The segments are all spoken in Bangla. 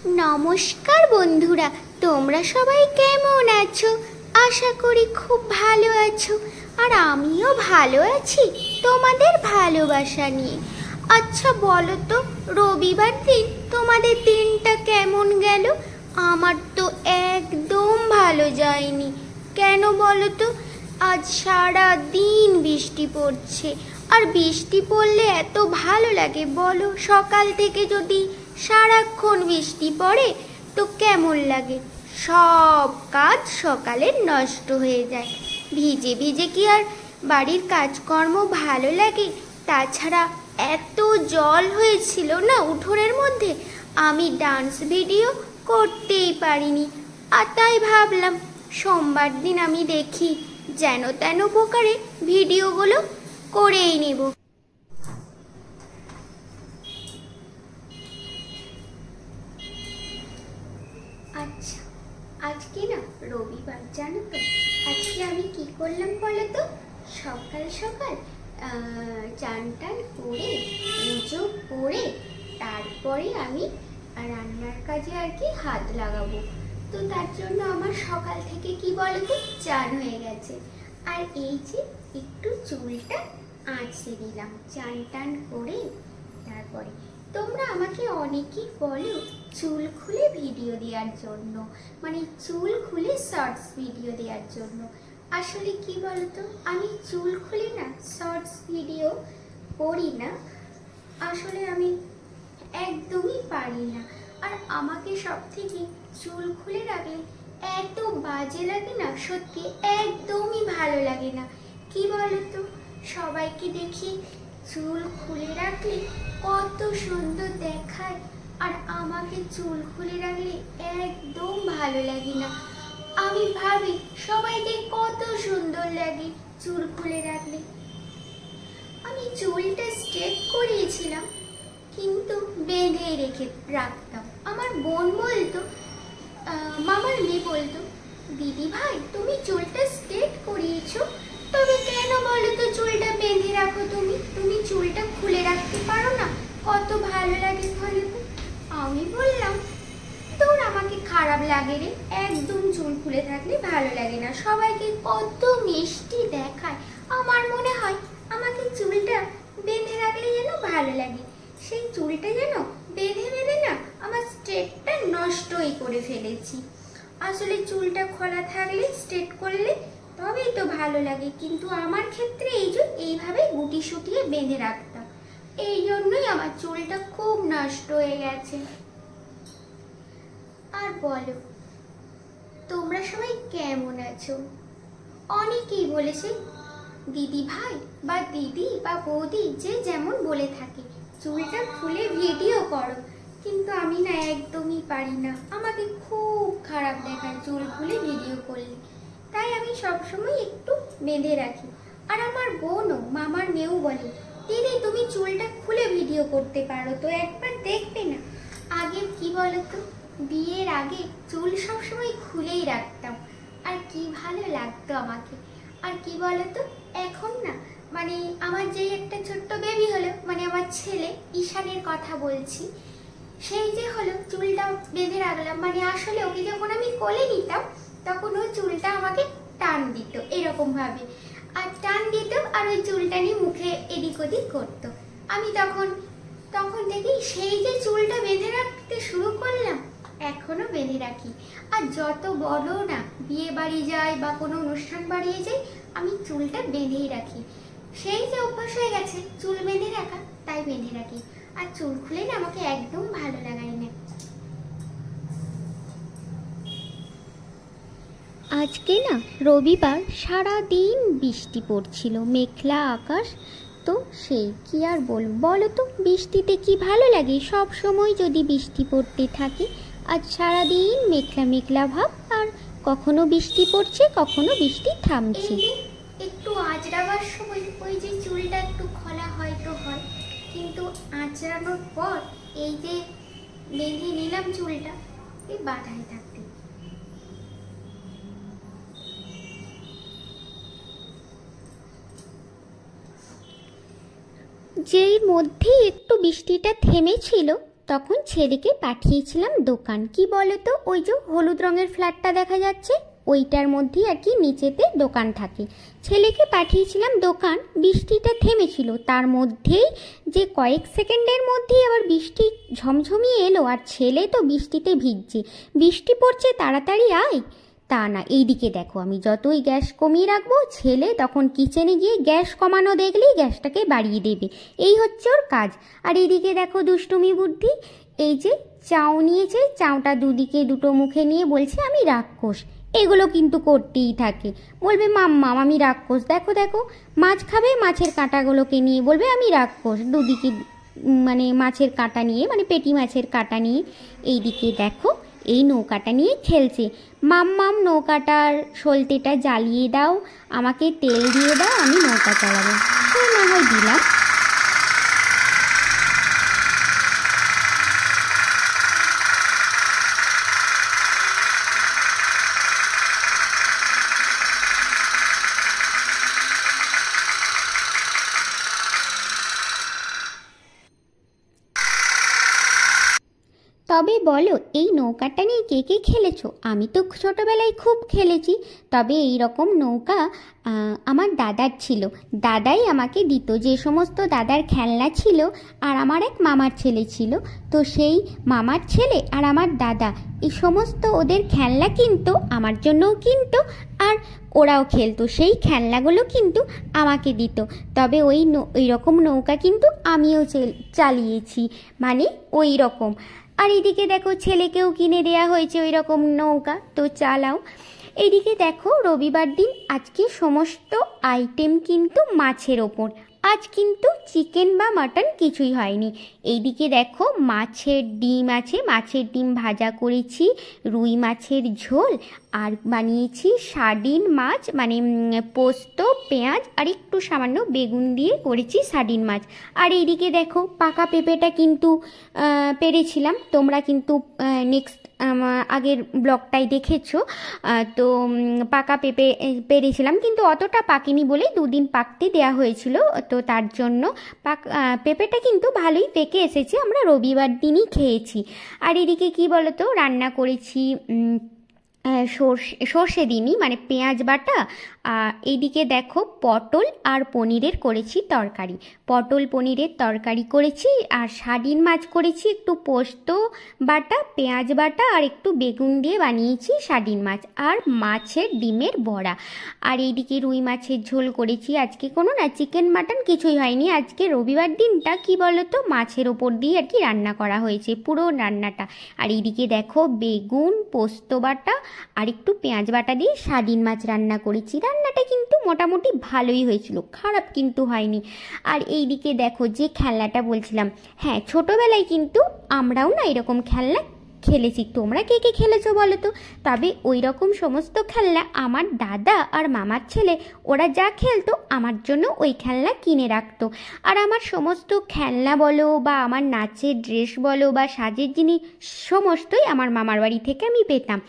নমস্কার বন্ধুরা, তোমরা সবাই কেমন আছো? আশা করি খুব ভালো আছো। আর আমিও ভালো আছি তোমাদের ভালোবাসা নিয়ে। আচ্ছা বলো তো, রবিবার দিন তোমাদের দিনটা কেমন গেল? আমার তো একদম ভালো যায়নি। কেন বলো তো? আজ সারা দিন বৃষ্টি পড়ছে। আর বৃষ্টি পড়লে এত ভালো লাগে বলো? সকাল থেকে যদি সারাক্ষণ বৃষ্টি পড়ে তো কেমন লাগে? সব কাজ সকালে নষ্ট হয়ে যায়। ভিজে ভিজে কি আর বাড়ির কাজকর্ম ভালো লাগে? তাছাড়া এত জল হয়েছিল না উঠোনের মধ্যে, আমি ডান্স ভিডিও করতেই পারিনি। আর তাই ভাবলাম সোমবার দিন আমি দেখি যেন তেন প্রকারে ভিডিওগুলো করেই নেব। আচ্ছা, আজকে না রবিবার, জানো তো আজকে আমি কি করলাম বলো তো? সকাল সকাল চান টান করে পুজো করে তারপরে আমি রান্নার কাজে আর কি হাত লাগাবো। তো তার জন্য আমার সকাল থেকে কি বলো তো চান হয়ে গেছে। আর এই যে একটু চুলটা আঁচড়ে দিলাম চান টান করে। তারপরে তোমরা আমাকে অনেকেই বলো চুল খুলে ভিডিও দেওয়ার জন্য, মানে চুল খুলে শর্টস ভিডিও দেওয়ার জন্য। আসলে কি বলতো, আমি চুল খুলে না শর্টস ভিডিও করি না। আসলে আমি একদমই পারি না। আর আমাকে সব থেকে চুল খুলে রাখলে এত বাজে লাগে না, সত্যি একদমই ভালো লাগে না। কি বলতো, সবাইকে দেখি চুল খুলে রাখলে কত সুন্দর দেখায়, আর আমাকে চুল খুলে রাখলে একদম ভালো লাগে না। আমি ভাবি সবাইকে কত সুন্দর লাগে চুল খুলে রাখলে। আমি চুলটা স্ট্রেট করিয়েছিলাম কিন্তু বেঁধে রেখে রাখতাম। আমার বোন বলতো, মামার মেয়ে বলতো, দিদি ভাই তুমি চুলটা স্ট্রেট করিয়েছো, তবে কেন বলো তো চুলটা বেঁধে রাখো? তুমি চুলটা খুলে রাখতে পারো না? কত ভালো লাগে বলো তো। আমি বললাম তোর আমাকে খারাপ লাগে রে, একদম চুল খুলে থাকলে ভালো লাগে না। সবাইকে কত মিষ্টি দেখায়, আমার মনে হয় আমাকে চুলটা বেঁধে রাখলে যেন ভালো লাগে। সেই চুলটা যেন বেঁধে বেঁধে না আমার স্ট্রেটটা নষ্টই করে ফেলেছি। আসলে চুলটা খোলা থাকলে স্ট্রেট করলে তবেই তো ভালো লাগে, কিন্তু আমার ক্ষেত্রে এই যে এইভাবে গুটি সুটিয়ে বেঁধে রাখতাম, এই জন্যই আমার চুলটা খুব নষ্ট হয়ে গেছে। আর বলো তোমরা সবাই কেমন আছো? অনেকেই বলেছে দিদি ভাই বা দিদি বা বৌদি যে যেমন বলে থাকে চুলটা খুলে ভিডিও করো, কিন্তু আমি না একদমই পারি না। আমাকে খুব খারাপ দেখায় চুল খুলে ভিডিও করলে, তাই আমি সবসময় একটু বেঁধে রাখি। আর আমার বোনও, মামার মেয়েও বলে দিদি তুমি চুলটা খুলে ভিডিও করতে পারো তো, একবার দেখবে না। আগে কি বলতো, বিয়ের আগে চুল সবসময় খুলেই রাখতাম, আর কি ভালো লাগতো আমাকে। আর কি বলতো, এখন না মানে আমার যে একটা ছোট্ট বেবি হলো, মানে আমার ছেলে ঈশানের কথা বলছি, সেই যে হলো চুলটা বেঁধে রাখলাম, মানে আসলে ওকে যখন আমি কোলে নিতাম তখন ওই চুলটা আমাকে টান দিত এরকম ভাবে, আর টান দিত আর ওই চুলটা নিয়ে মুখে এদিক ওদিক করতো। আমি তখন থেকেই সেই যে চুলটা বেঁধে রাখতে শুরু করলাম, এখনো বেঁধে রাখি। আর যত বড় না বিয়ে বাড়ি যাই বা কোনো অনুষ্ঠান বাড়িয়ে যাই, আমি চুলটা বেঁধেই রাখি। সেই যে অভ্যাস হয়ে গেছে চুল বেঁধে রাখা, তাই বেঁধে রাখি। আর চুল খুলে না আমাকে একদম ভালো লাগায় না। আজকে না রবিবার, সারা দিন বৃষ্টি পড়ছিল, মেঘলা আকাশ। তো সেই কি আর বলো তো, বৃষ্টিতে কি ভালো লাগে? সব সময় যদি বৃষ্টি পড়তে থাকে, আজ সারাদিন মেঘলা মেঘলা ভাব, আর কখনো বৃষ্টি পড়ছে কখনো বৃষ্টি থামছে। একটু আঁচড়াবার সময় ওই যে চুলটা একটু খোলা হয়তো হয়, কিন্তু আঁচড়ানোর পর এই যে বেঁধে নিলাম চুলটা, এই বাঁধাই থাকতে। যেই মধ্যেই একটু বৃষ্টিটা থেমেছিল, তখন ছেলেকে পাঠিয়েছিলাম দোকান। কি বলো তো, ওই যে হলুদ রঙের ফ্ল্যাটটা দেখা যাচ্ছে ওইটার মধ্যেই আর কি নিচেতে দোকান থাকে। ছেলেকে পাঠিয়েছিলাম দোকান, বৃষ্টিটা থেমেছিল, তার মধ্যেই যে কয়েক সেকেন্ডের মধ্যেই আবার বৃষ্টি ঝমঝমিয়ে এলো, আর ছেলে তো বৃষ্টিতে ভিজছে। বৃষ্টি পড়ছে, তাড়াতাড়ি আয়। তা না, এইদিকে দেখো আমি যতই গ্যাস কমিয়ে রাখবো, ছেলে তখন কিচেনে গিয়ে গ্যাস কমানো দেখলেই গ্যাসটাকে বাড়িয়ে দেবে। এই হচ্ছে ওর কাজ। আর এইদিকে দেখো দুষ্টুমি বুদ্ধি, এই যে চাউ নিয়েছে, চাউটা দুদিকে দুটো মুখে নিয়ে বলছে আমি রাক্ষস। এগুলো কিন্তু করতেই থাকে, বলবে মাম্মাম আমি রাক্ষস। দেখো দেখো, মাছ খাবে, মাছের কাঁটাগুলোকে নিয়ে বলবে আমি রাক্ষস, দুদিকে মানে মাছের কাঁটা নিয়ে, মানে পেটি মাছের কাঁটা নিয়ে। এইদিকে দেখো এই নৌকাটা নিয়ে খেলছে। মাম্মাম নৌকাটার সলতেটা জ্বালিয়ে দাও, আমাকে তেল দিয়ে দাও, আমি নৌকা চালাবো। না হয় দিলাম। তবে বলো, এই নৌকাটা নিয়ে কে কে খেলেছো? আমি তো ছোটোবেলায় খুব খেলেছি। তবে এই রকম নৌকা আমার দাদার ছিল, দাদাই আমাকে দিত। যে সমস্ত দাদার খেলনা ছিল, আর আমার এক মামার ছেলে ছিল, তো সেই মামার ছেলে আর আমার দাদা এই সমস্ত ওদের খেলনা কিনতো, আমার জন্যও কিনতো, আর ওরাও খেলতো। সেই খেলনাগুলো কিন্তু আমাকে দিত। তবে ওই রকম নৌকা কিন্তু আমিও চালিয়েছি, মানে ওই রকম। আর এইদিকে দেখো ছেলেকেও কিনে দেয়া হয়েছে ওই রকম নৌকা, তো চালাও। এইদিকে দেখো রবিবার দিন আজকে সমস্ত আইটেম কিন্তু মাছের ওপর। আজ কিন্তু চিকেন বা মাটন কিছুই হয়নি। এইদিকে দেখো মাছের ডিম আছে, মাছের ডিম ভাজা করেছি, রুই মাছের ঝোল, আর বানিয়েছি সার্ডিন মাছ, মানে পোস্ত পেঁয়াজ আর একটু সামান্য বেগুন দিয়ে করেছি সার্ডিন মাছ। আর এইদিকে দেখো পাকা পেঁপেটা কিন্তু পেরেছিলাম, তোমরা কিন্তু নেক্সট আগের ব্লগটাই দেখেছো। তো পাকা পেঁপে পেরেছিলাম, কিন্তু অতটা পাকেনি বলে 2 দিন পাকতে দেওয়া হয়েছিল, তো তার জন্য পেঁপেটা কিন্তু ভালোই পেকে এসেছে, আমরা রবিবার দিনই খেয়েছি। আর এদিকে কি বলতো, রান্না করেছি সর্ষে দিনই, মানে পেঁয়াজ বাটা। এইদিকে দেখো পটল আর পনিরের করেছি তরকারি, পটল পনিরের তরকারি করেছি, আর সার্ডিন মাছ করেছি একটু পোস্ত বাটা, পেঁয়াজ বাটা আর একটু বেগুন দিয়ে বানিয়েছি সার্ডিন মাছ, আর মাছের ডিমের বড়া। আর এইদিকে রুই মাছের ঝোল করেছি। আজকে কোনো না চিকেন মাটন কিছুই হয়নি, আজকে রবিবার দিনটা কি বলতো মাছের ওপর দিয়ে আর কি রান্না করা হয়েছে পুরো রান্নাটা। আর এইদিকে দেখো বেগুন পোস্ত বাটা আর একটু পেঁয়াজ বাটা দিয়ে সার্ডিন মাছ রান্না করেছি। রান্নাটা কিন্তু মোটামুটি ভালোই হয়েছিল, খারাপ কিন্তু হয়নি। আর এইদিকে দেখো যে খেলনাটা বলছিলাম, হ্যাঁ ছোটোবেলায় কিন্তু আমরাও না এরকম খেলনা খেলেছি। তোমরা কে কে খেলেছো বলো তো? তবে ওই রকম সমস্ত খেলনা আমার দাদা আর মামার ছেলে ওরা যা খেলতো আমার জন্য ওই খেলনা কিনে রাখতো। আর আমার সমস্ত খেলনা বলো বা আমার নাচের ড্রেস বলো বা সাজের জিনিস সমস্তই আমার মামার বাড়ি থেকে আমি পেতাম।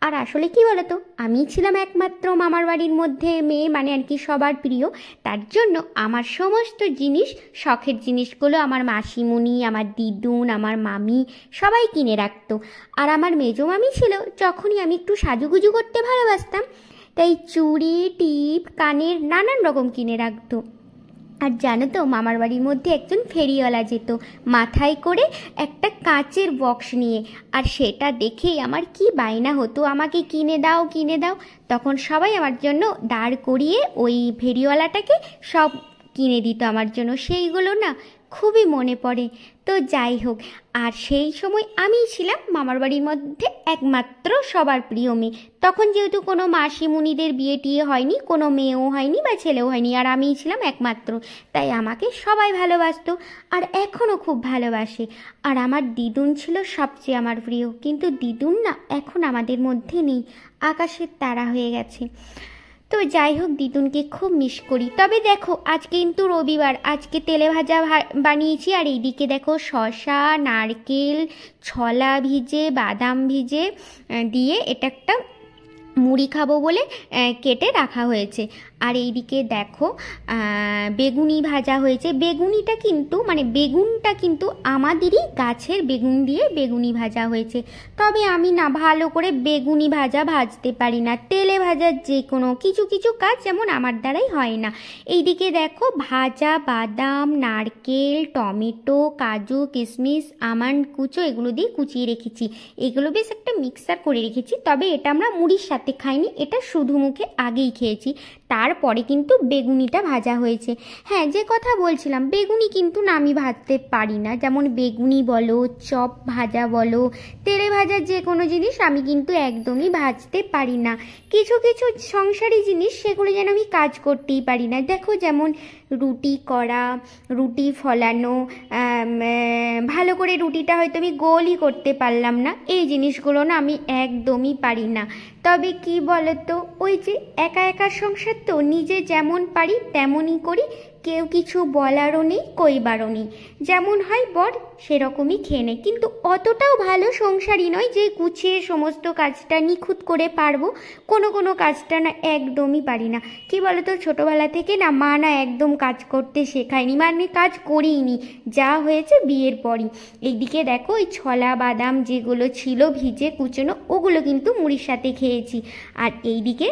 আর আসলে কি বলতো, আমি ছিলাম একমাত্র মামার বাড়ির মধ্যে মেয়ে, মানে আর কি সবার প্রিয়। তার জন্য আমার সমস্ত জিনিস, শখের জিনিসগুলো আমার মাসিমণি, আমার দিদুন, আমার মামি সবাই কিনে রাখতো। আর আমার মেজো মামি ছিল, যখনই আমি একটু সাজুগুজু করতে ভালোবাসতাম, তাই চুড়ি টিপ কানের নানান রকম কিনে রাখতো। আর জানো তো মামার বাড়ির মধ্যে একজন ফেরিওয়ালা যেত মাথায় করে একটা কাচের বক্স নিয়ে, আর সেটা দেখেই আমার কি বায়না হতো, আমাকে কিনে দাও কিনে দাও। তখন সবাই আমার জন্য দাঁড় করিয়ে ওই ফেরিওয়ালাটাকে সব কিনে দিত আমার জন্য, সেইগুলো না খুবই মনে পড়ে। তো যাই হোক, আর সেই সময় আমিই ছিলাম মামার বাড়ির মধ্যে একমাত্র সবার প্রিয় মেয়ে। তখন যেহেতু কোনো মাসিমুনিদের বিয়ে টিয়ে হয়নি, কোনো মেয়েও হয়নি বা ছেলেও হয়নি, আর আমিই ছিলাম একমাত্র, তাই আমাকে সবাই ভালোবাসতো আর এখনও খুব ভালোবাসে। আর আমার দিদুন ছিল সবচেয়ে আমার প্রিয়, কিন্তু দিদুন না এখন আমাদের মধ্যে নেই, আকাশের তারা হয়ে গেছে। তো যাই হোক, দিদুনকে খুব মিস করি। তবে দেখো আজকে কিন্তু রবিবার, আজকে তেলে ভাজা বানিয়েছি। আর এইদিকে দেখো শসা নারকেল ছোলা ভিজে বাদাম ভিজে দিয়ে এটা একটা মুড়ি খাবো বলে কেটে রাখা হয়েছে। আর এইদিকে দেখো বেগুনি ভাজা হয়েছে। বেগুনিটা কিন্তু মানে বেগুনটা কিন্তু আমাদেরই গাছের বেগুন দিয়ে বেগুনি ভাজা হয়েছে। তবে আমি না ভালো করে বেগুনি ভাজা ভাজতে পারি না, তেলে ভাজার যে কোনো কিছু কিছু কাজ যেমন আমার দ্বারাই হয় না। এইদিকে দেখো ভাজা বাদাম, নারকেল, টমেটো, কাজু, কিশমিশ, আমন্ড কুচো এগুলো দিয়ে কুচিয়ে রেখেছি। এগুলো বেশ একটা মিক্সার করে রেখেছি। তবে এটা আমরা মুড়ির সাথে খাইনি, এটা শুধু মুখে আগেই খেয়েছি। তারপরে কিন্তু বেগুনিটা ভাজা হয়েছে। হ্যাঁ, যে কথা বলছিলাম, বেগুনি কিন্তু না আমি ভাজতে পারি না। যেমন বেগুনি বলো, চপ ভাজা বলো, তেলে ভাজার যে কোনো জিনিস আমি কিন্তু একদমই ভাজতে পারি না। কিছু কিছু সংসারী জিনিস সেগুলো যেন আমি কাজ করতেই পারি না। দেখো যেমন রুটি করা, রুটি ফলানো, ভালো করে রুটিটা হয়তো আমি গোলই করতে পারলাম না, এই জিনিসগুলো না আমি একদমই পারি না। তবে কি বলতো, ওই যে একা একা সংসার তো, নিজে যেমন পারি তেমনই করি, কেউ কিছু বলারও নেই কইবারও নেই। যেমন হয় বর সেরকমই খেয়ে নেয়। কিন্তু অতটাও ভালো সংসারই নয় যে গুছিয়ে সমস্ত কাজটা নিখুঁত করে পারবো। কোনো কোনো কাজটা না একদমই পারি না। কি বলতো, ছোটোবেলা থেকে না মা না একদম কাজ করতে শেখায়নি, মানে কাজ করিনি, যা হয়েছে বিয়ের পরই। এইদিকে দেখো ওই ছোলা বাদাম যেগুলো ছিল ভিজে কুচনো, ওগুলো কিন্তু মুড়ির সাথে খেয়েছি। আর এইদিকে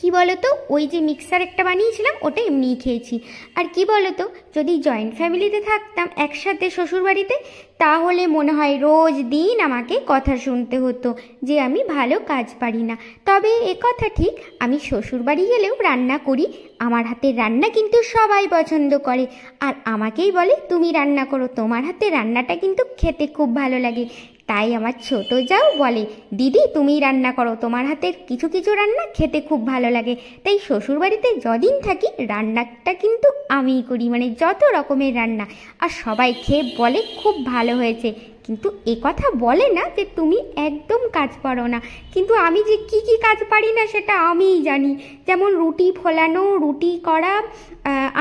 কি বলতো, ওই যে মিক্সার একটা বানিয়েছিলাম ওটা এমনিই খেয়েছি। আর কি বলতো, যদি জয়েন্ট ফ্যামিলিতে থাকতাম একসাথে শ্বশুরবাড়িতে, তাহলে মনে হয় রোজ দিন আমাকে কথা শুনতে হতো যে আমি ভালো কাজ পারি না। তবে এ কথা ঠিক, আমি শ্বশুরবাড়ি গেলেও রান্না করি। আমার হাতের রান্না কিন্তু সবাই পছন্দ করে, আর আমাকেই বলে তুমি রান্না করো, তোমার হাতের রান্নাটা কিন্তু খেতে খুব ভালো লাগে। তাই আমার ছোট যাও বলে, দিদি তুমি রান্না করো, তোমার হাতের কিছু কিছু রান্না খেতে খুব ভালো লাগে। তাই শ্বশুরবাড়িতে যদিন থাকি রান্নাটা কিন্তু আমিই করি, মানে যত রকমের রান্না। আর সবাই খেয়ে বলে খুব ভালো হয়েছে। কিন্তু এ কথা বলে না যে তুমি একদম কাজ পারো না। কিন্তু আমি যে কি কি কাজ পারি না সেটা আমিই জানি। যেমন রুটি ফোলানো, রুটি করা,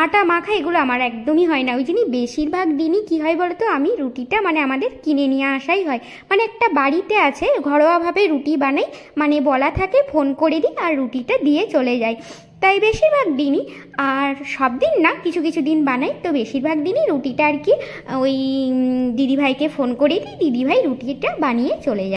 আটা মাখা, এগুলো আমার একদমই হয় না। ওই জন্যই বেশিরভাগ দিনই কী হয় বলো তো, আমি রুটিটা মানে আমাদের কিনে নিয়ে আসাই হয়। মানে একটা বাড়িতে আছে ঘরোয়াভাবে রুটি বানাই, মানে বলা থাকে ফোন করে দিই আর রুটিটা দিয়ে চলে যায়। তাই বেশিরভাগ দিনই, আর সব দিন না, কিছু কিছু দিন বানাই, তো বেশিরভাগ দিনই রুটিটা আর কি ওই দিদিভাইকে ফোন করে দিই, দিদিভাই রুটিটা বানিয়ে চলে যায়।